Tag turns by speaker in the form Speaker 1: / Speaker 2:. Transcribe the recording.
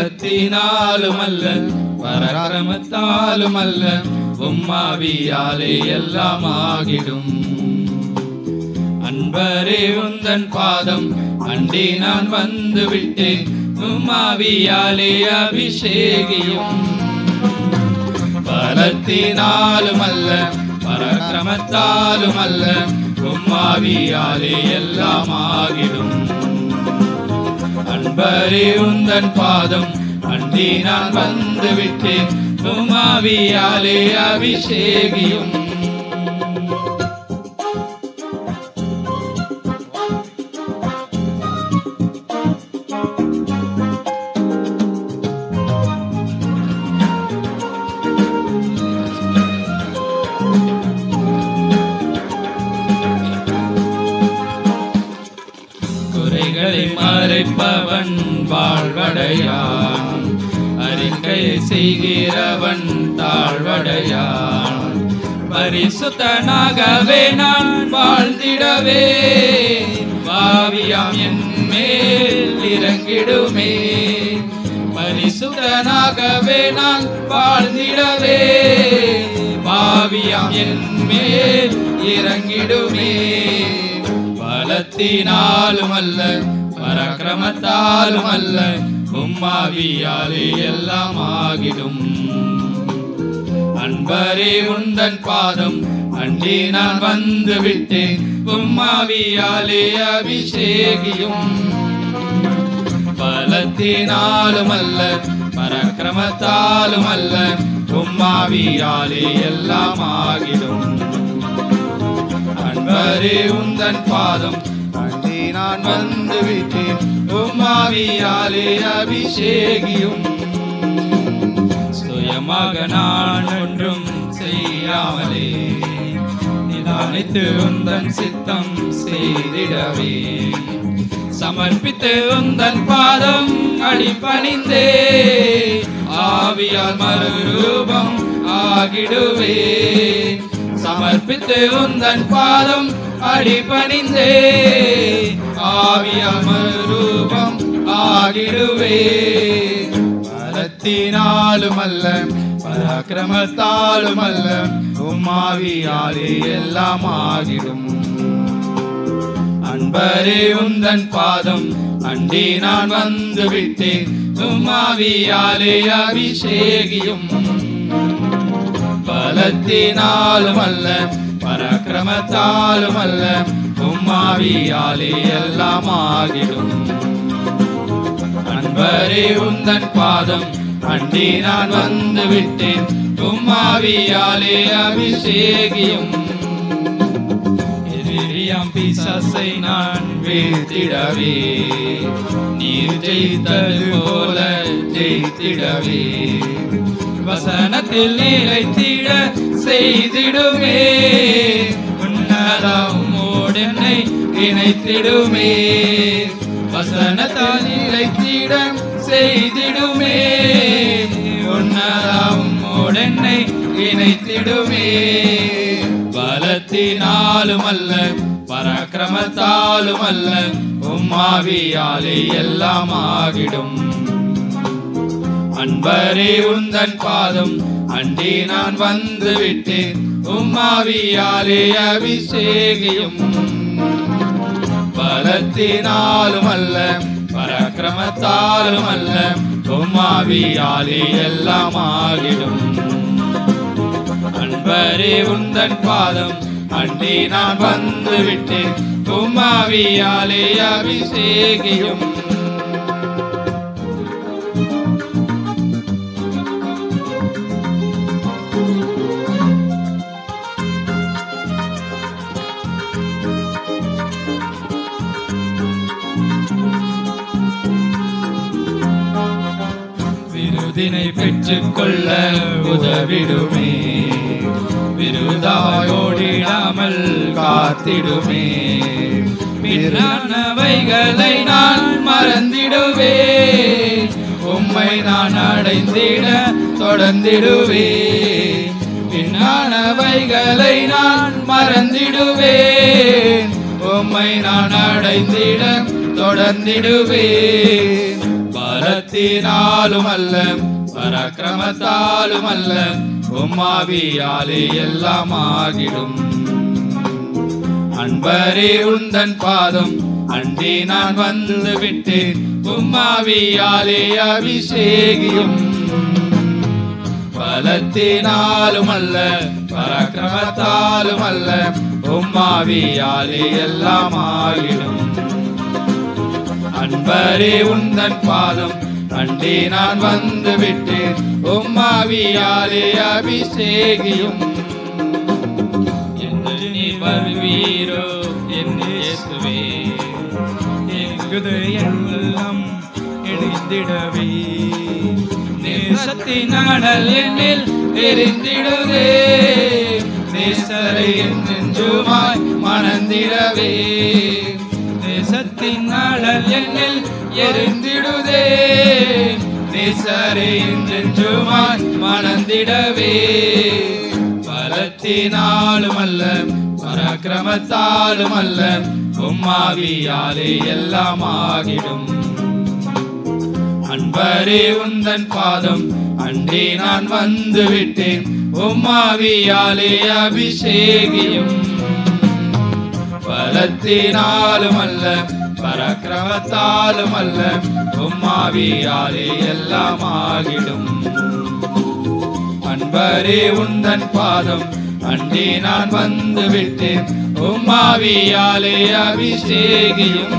Speaker 1: பலத்தினாலுமல்ல பராக்கிரமத்தாலுமல்ல உம்மாவியாலே எல்லாம் ஆகிடும். அன்பரே உந்தன் பாதம் அண்டி நான் வந்து விட்டேன், உம்மாவியாலே அபிஷேகியும். பலத்தினாலுமல்ல பராக்கிரமத்தாலுமல்ல உம்மாவியாலே எல்லாம் ஆகிடும். அன்பரே உந்தன் பாதம் அண்டி நான் வந்து விட்டேன், உம்மாவியாலே அபிஷேகியும். குறைகளை மறைப்பவன் வாழ்வடையான், அறிக்கை செய்கிறவன் தாழ்வடையான். பரிசுத்தனாகவே நான் வாழ்ந்திடவே பாவியாம் என் மேல் இறங்கிடுமே. பரிசுத்தனாகவே நான் வாழ்ந்திடவே பாவியாம் என் மேல் இறங்கிடுமே. பலத்தினாலும் அல்ல பராக்கிரமத்தாலும் அல்ல உம்மாவியாலே எல்லாம் ஆகிடும். அன்பரே உந்தன் பாதம் அண்டி நான் வந்து விட்டேன், உம்மாவியாலே அபிஷேகியும். பலத்தினாலும் அல்ல பராக்கிரமத்தாலும் அல்ல உம்மாவியாலே எல்லாம் ஆகிடும். அன்பரே உந்தன் பாதம் அண்டி நான் வந்து விட்டேன், உம்மாவியாலே அபிஷேகியும். சுயமாக நான் ஒன்றும் செய்யாமலே நிதானித்து உந்தன் சித்தம் செய்திடவே சமர்ப்பித்து உந்தன் பாதம் அடிபணிந்தே ஆவியால் மறுரூபம் ஆகிடுவே. சமர்ப்பித்து உந்தன் பாதம் அடிபணிந்தே ஆவியால் மறுரூபம் ஆகிடுவே. பலத்தினாலும் அல்ல பராக்கிரமத்தாலும் அல்ல உம்மாவியாலே எல்லாம் ஆகிடும். அன்பரே உந்தன் பாதம் அண்டி நான் வந்து விட்டேன், உம்மாவியாலே அபிஷேகியும். பலத்தினாலும் அல்ல பராக்கிரமத்தாலும் அல்ல உம்மாவியாலே எல்லாம் ஆகிடும். அன்பரே உந்தன் பாதம் அண்டி நான் வந்து விட்டேன், உம்மாவியாலே அபிஷேகியும். எதிரியாம் பிசாசை நான் வீழ்த்திடவே நீர் ஜெயித்தது போல ஜெயித்திடவே வசனத்தில் நிலைத்திட செய்திடுமே. உன்னதமோடு என்னை இணைத்திடுமே. வசனத்தால் நிலைத்திட செய்திடுமே. உன்னதமோடு என்னை இணைத்திடுமே. பலத்தினாலும் அல்ல பராக்கிரமத்தாலும் அல்ல உம்மாவியாலே எல்லாம் ஆகிடும். அன்பரே உந்தன் பாதம் அண்டி நான் வந்து விட்டேன், உம்மாவியாலே அபிஷேகியும். பலத்தினாலும் அல்ல பராக்கிரமத்தாலும் அல்ல உம்மாவியாலே எல்லாம் ஆகிடும். அன்பரே உந்தன் பாதம் அண்டி நான் வந்து விட்டேன், உம்மாவியாலே அபிஷேகியும். விருதினை பெற்றுக்கொள்ள உதவிடுமே. விருதாயோடிடாமல் காத்திடுமே. பின்னானவைகளை நான் மறந்திடுவேன். உம்மை நான் அடைந்திட தொடர்ந்திடுவேன். பின்னானவைகளை நான் மறந்திடுவேன். உம்மை நான் அடைந்திட தொடர்ந்திடுவேன். பலத்தினாலும் அல்ல பராக்கிரமத்தாலும் அல்ல உம்மாவியாலே எல்லாம் ஆகிடும். அன்பரே உந்தன் பாதம் அண்டி நான் வந்து விட்டேன். உம்மாவியாலே அபிஷேகியும். பலத்தினாலும் அல்ல பராக்கிரமத்தாலும் அல்ல உம்மாவியாலே எல்லாம் ஆகிடும். அன்பரே உந்தன் பாதம் அண்டி நான் வந்து விட்டேன். உம்மாவியாலே அபிஷேகியும். என்று நீ வருவீரோ என் இயேசுவே, எங்குது எல்லாம் இணைந்திடவே. நேசத்தின் அனல் என்னில் எரிந்திடுதே. நேசரை என் நெஞ்சுமாய் மணந்திடவே. நேசத்தின் அனல் என்னில் எரிந்திடுதே. நேசரை என் நெஞ்சுமாய் மணந்திடவே. பலத்தினாலும் அல்ல பராக்கிரமத்தாலும் அல்ல உம்மாவியாலே எல்லாம் ஆகிடும். அன்பரே உந்தன் பாதம் அண்டி நான் வந்து விட்டேன். உம்மாவியாலே அபிஷேகியும். பலத்தினாலும் அல்ல பராக்கிரமத்தாலும் அல்ல உம்மாவியாலே எல்லாம் ஆகிடும். அன்பரே உந்தன் பாதம் அண்டி நான் வந்து விட்டேன். உம்மாவியாலே அபிஷேகியும்.